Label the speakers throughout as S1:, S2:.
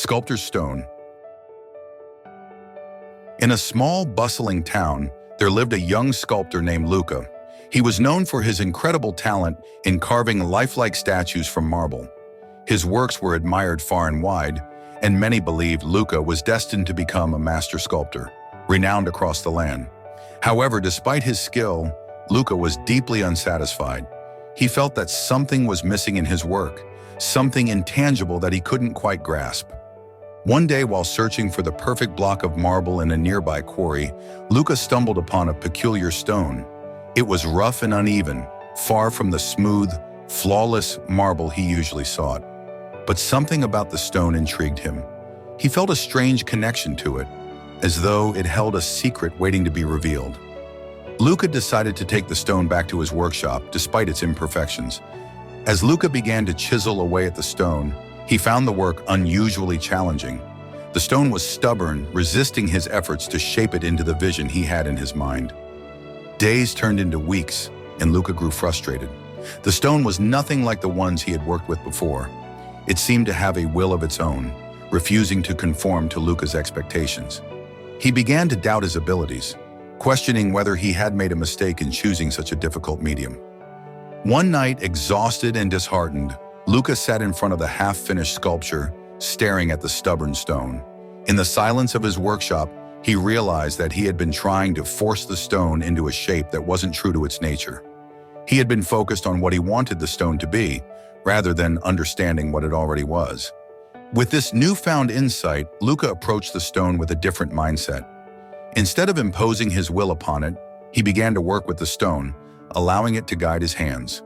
S1: Sculptor's stone. In a small, bustling town, there lived a young sculptor named Luca. He was known for his incredible talent in carving lifelike statues from marble. His works were admired far and wide, and many believed Luca was destined to become a master sculptor, renowned across the land. However, despite his skill, Luca was deeply unsatisfied. He felt that something was missing in his work, something intangible that he couldn't quite grasp. One day, while searching for the perfect block of marble in a nearby quarry, Luca stumbled upon a peculiar stone. It was rough and uneven, far from the smooth, flawless marble he usually sought. But something about the stone intrigued him. He felt a strange connection to it, as though it held a secret waiting to be revealed. Luca decided to take the stone back to his workshop, despite its imperfections. As Luca began to chisel away at the stone, he found the work unusually challenging. The stone was stubborn, resisting his efforts to shape it into the vision he had in his mind. Days turned into weeks, and Luca grew frustrated. The stone was nothing like the ones he had worked with before. It seemed to have a will of its own, refusing to conform to Luca's expectations. He began to doubt his abilities, questioning whether he had made a mistake in choosing such a difficult medium. One night, exhausted and disheartened, Luca sat in front of the half-finished sculpture, staring at the stubborn stone. In the silence of his workshop, he realized that he had been trying to force the stone into a shape that wasn't true to its nature. He had been focused on what he wanted the stone to be, rather than understanding what it already was. With this newfound insight, Luca approached the stone with a different mindset. Instead of imposing his will upon it, he began to work with the stone, allowing it to guide his hands.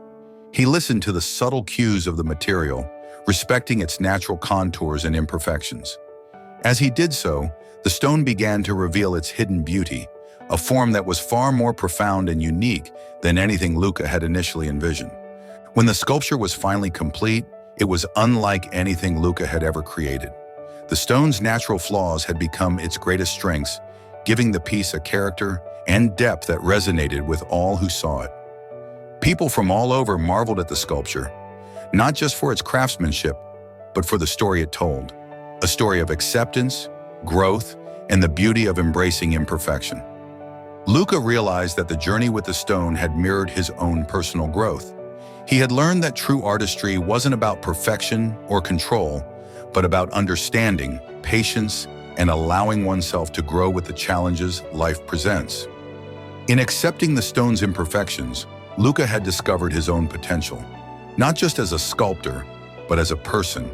S1: He listened to the subtle cues of the material, respecting its natural contours and imperfections. As he did so, the stone began to reveal its hidden beauty, a form that was far more profound and unique than anything Luca had initially envisioned. When the sculpture was finally complete, it was unlike anything Luca had ever created. The stone's natural flaws had become its greatest strengths, giving the piece a character and depth that resonated with all who saw it. People from all over marveled at the sculpture, not just for its craftsmanship, but for the story it told, a story of acceptance, growth, and the beauty of embracing imperfection. Luca realized that the journey with the stone had mirrored his own personal growth. He had learned that true artistry wasn't about perfection or control, but about understanding, patience, and allowing oneself to grow with the challenges life presents. In accepting the stone's imperfections, Luca had discovered his own potential, not just as a sculptor, but as a person,